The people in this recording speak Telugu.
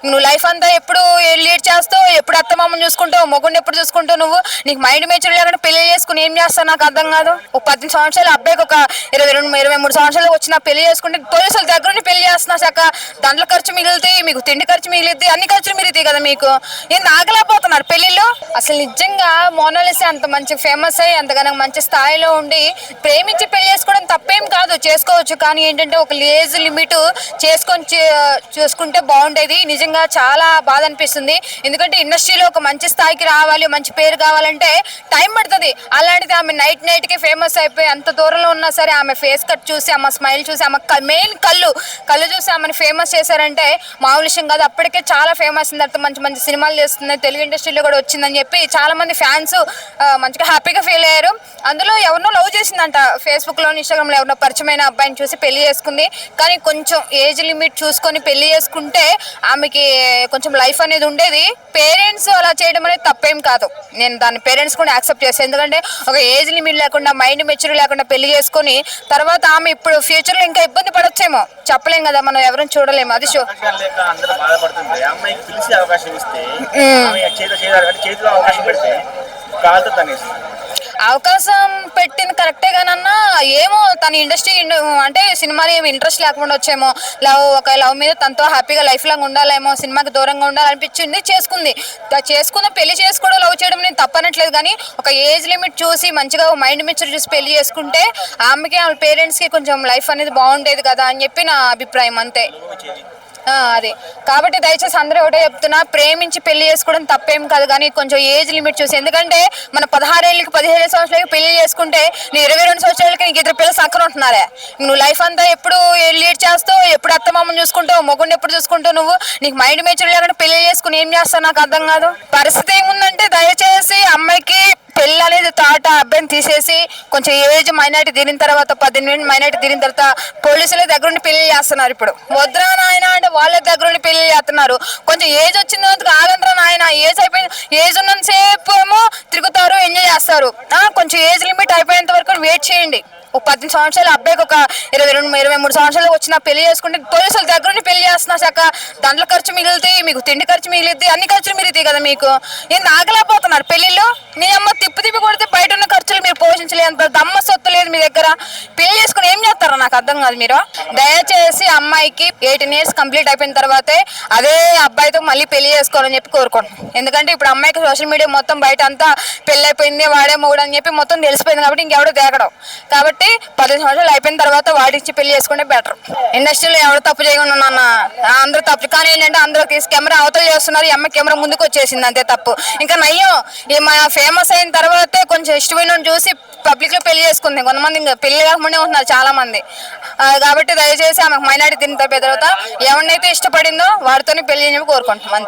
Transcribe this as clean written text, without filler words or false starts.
నువ్వు లైఫ్ అంతా ఎప్పుడు లీడ్ చేస్తావు, ఎప్పుడు అత్తమామని చూసుకుంటావు, మొగుడిని ఎప్పుడు చూసుకుంటావు, నువ్వు నీకు మైండ్ మెచ్యూర్ లేకుండా పెళ్లి చేసుకుని ఏం చేస్తావు నాకు అర్థం కాదు. ఒక 18 సంవత్సరాలు అబ్బాయికి ఒక 22 23 సంవత్సరాలు వచ్చిన పెళ్లి చేసుకుంటే పోలీసుల దగ్గర నుండి పెళ్లి చేస్తున్నా శాఖ దాంట్లో ఖర్చు మిగులుతాయి, మీకు తిండి ఖర్చు మిగిలిద్ది, అన్ని ఖర్చులు మిగులుతాయి కదా మీకు. ఏం ఆగలేకపోతున్నారు పెళ్లిళ్ళు. అసలు నిజంగా మోనాలిసా అంత మంచి ఫేమస్ అయ్యి అంతగానో మంచి స్థాయిలో ఉండి ప్రేమించి పెళ్లి చేసుకోవడం తప్పేం కాదు, చేసుకోవచ్చు. కానీ ఏంటంటే ఒక ఏజ్ లిమిట్ చేసుకొని చూసుకుంటే బాగుండేది. నిజంగా చాలా బాధ అనిపిస్తుంది. ఎందుకంటే ఇండస్ట్రీలో ఒక మంచి స్థాయికి రావాలి, మంచి పేరు కావాలంటే టైం పడుతుంది. అలాంటిది ఆమె నైట్ కి ఫేమస్ అయిపోయి అంత దూరంలో ఉన్నా సరే ఆమె ఫేస్ కట్ చూసి, ఆమె స్మైల్ చూసి, ఆమె మెయిన్ కళ్ళు చూసి ఆమెను ఫేమస్ చేశారంటే మామూలు విషయం కాదు. అప్పటికే చాలా ఫేమస్ తర్వాత మంచి మంచి సినిమాలు చేస్తుంది, తెలుగు ఇండస్ట్రీలో కూడా వచ్చిందని చెప్పి చాలా మంది ఫ్యాన్స్ మంచిగా హ్యాపీగా ఫీల్ అయ్యారు. అందులో ఎవరినో లవ్ చేసిందంట, ఫేస్బుక్ లో ఇన్స్టాగ్రామ్ లో ఎవరినో పరిచయమైన అబ్బాయిని చూసి పెళ్లి చేసుకుంది. కానీ కొంచెం ఏజ్ లిమిట్ చూసుకొని పెళ్లి చేసుకుంటే ఆమెకి కొంచెం లైఫ్ అనేది ఉండేది. పేరెంట్స్ అలా చేయడం అనేది తప్పేం కాదు, నేను దాని పేరెంట్స్ కూడా యాక్సెప్ట్ చేస్తాను. ఎందుకంటే ఒక ఏజ్ లిమిట్ లేకుండా మైండ్ మెచ్యూర్ లేకుండా పెళ్లి చేసుకుని తర్వాత ఆమె ఇప్పుడు ఫ్యూచర్ లో ఇంకా ఇబ్బంది పడొచ్చేమో చెప్పలేం కదా, మనం ఎవరైనా చూడలేము. అది షో అవకాశం పెట్టింది కరెక్టే కానన్నా ఏమో తన ఇండస్ట్రీ అంటే సినిమాలు ఏమి ఇంట్రెస్ట్ లేకుండా వచ్చేమో, లవ్ మీద తనతో హ్యాపీగా లైఫ్ లాంగ్ ఉండాలేమో, సినిమాకి దూరంగా ఉండాలనిపించింది, చేసుకుంది. పెళ్లి చేసుకోవడం లవ్ చేయడం నేను తప్పనట్లేదు. కానీ ఒక ఏజ్ లిమిట్ చూసి మంచిగా మైండ్ మెచ్యూర్ చూసి పెళ్లి చేసుకుంటే ఆమెకి ఆమె పేరెంట్స్కి కొంచెం లైఫ్ అనేది బాగుండేది కదా అని చెప్పి నా అభిప్రాయం అంతే. అది కాబట్టి దయచేసి అందరూ ఒకటే చెప్తున్నా, ప్రేమించి పెళ్లి చేసుకోవడం తప్పేం కాదు కానీ కొంచెం ఏజ్ లిమిట్ చూసి. ఎందుకంటే మన 16 ఏళ్ళకి 17 సంవత్సరాలకి పెళ్లి చేసుకుంటే నీ 22 సంవత్సరాలకి నీకు ఇద్దరు పిల్లలు సక్కన ఉంటున్నారే. నువ్వు లైఫ్ అంతా ఎప్పుడు లీడ్ చేస్తావు, ఎప్పుడు అత్తమామని చూసుకుంటావు, మొగుడిని ఎప్పుడు చూసుకుంటావు, నువ్వు నీకు మైండ్ మెచ్యూర్ లేకుండా పెళ్లి చేసుకుని ఏం చేస్తావు నాకు అర్థం కాదు. పరిస్థితి ఏముందంటే దయచేసి అమ్మాయికి పెళ్ళి అనేది అబ్బాయిని తీసేసి కొంచెం ఏజ్ మైనారిటీ తీరిన తర్వాత 18 మైనారిటీ తీరిన తర్వాత పోలీసుల దగ్గర నుండి పెళ్లి చేస్తున్నారు. ఇప్పుడు వద్దురా నాయన అంటే వాళ్ళ దగ్గర నుండి పెళ్లి చేస్తున్నారు. కొంచెం ఏజ్ వచ్చిన తర్వాత ఆగండ్రా నాయన, ఏజ్ అయిపోయింది, ఏజ్ ఉన్నంత సేపు ఏమో తిరుగుతారు, ఎంజాయ్ చేస్తారు. కొంచెం ఏజ్ లిమిట్ అయిపోయేంత వరకు వెయిట్ చేయండి. ఒక 18 సంవత్సరాలు అబ్బాయికి ఒక 22 23 సంవత్సరాలు వచ్చిన పెళ్లి చేసుకుంటే పోలీసుల దగ్గర నుండి పెళ్లి చేస్తున్నా శాఖ దాంట్లో ఖర్చు మిగులుతాయి, మీకు తిండి ఖర్చు మిగిలిద్ది, అన్ని ఖర్చులు మిగులుతాయి కదా మీకు. ఏం ఆగలేకపోతున్నారు పెళ్లిళ్ళు. నీ అమ్మ తిప్పి కొడితే బయట ఉన్న ఖర్చులు మీరు పోషించలేదు, దమ్మ సొత్తు లేదు మీ దగ్గర. పెళ్లి చేసుకుని ఏం చేస్తారో నాకు అర్థం కాదు. మీరు దయచేసి అమ్మాయికి 18 years కంప్లీట్ అయిపోయిన తర్వాతే అదే అబ్బాయితో మళ్ళీ పెళ్లి చేసుకోవాలని చెప్పి కోరుకుంటున్నాను. ఎందుకంటే ఇప్పుడు అమ్మాయికి సోషల్ మీడియా మొత్తం బయట అంతా పెళ్లి అయిపోయింది, వాడే మొగుడు అని చెప్పి మొత్తం తెలిసిపోయింది. కాబట్టి ఇంకెవడో దేకడం. కాబట్టి 15 సంవత్సరాలు అయిపోయిన తర్వాత వాడిచ్చి పెళ్లి చేసుకుంటే బెటర్. ఇండస్ట్రీలో ఎవరు తప్పు చేయకుండా ఉన్నా అందరూ తప్పు. కానీ ఏంటంటే అందరూ తీసి కెమెరా అవతలు చేస్తున్నారు, ఈ అమ్మాయి కెమెరా ముందుకు వచ్చేసింది, అంతే తప్పు. ఇంకా నయ్యం ఈ ఫేమస్ అయిన తర్వాతే కొంచెం ఇష్టమైన చూసి పబ్లిక్ లో పెళ్లి చేసుకుంది. కొంతమంది ఇంకా పెళ్లి కాకుండా ఉంటున్నారు చాలా మంది. కాబట్టి దయచేసి ఆమెకు మైనారిటీ తిన్న తర్వాత ఎవరినైతే ఇష్టపడిందో వాడితోనే పెళ్లి అని కోరుకుంటాం అంతే.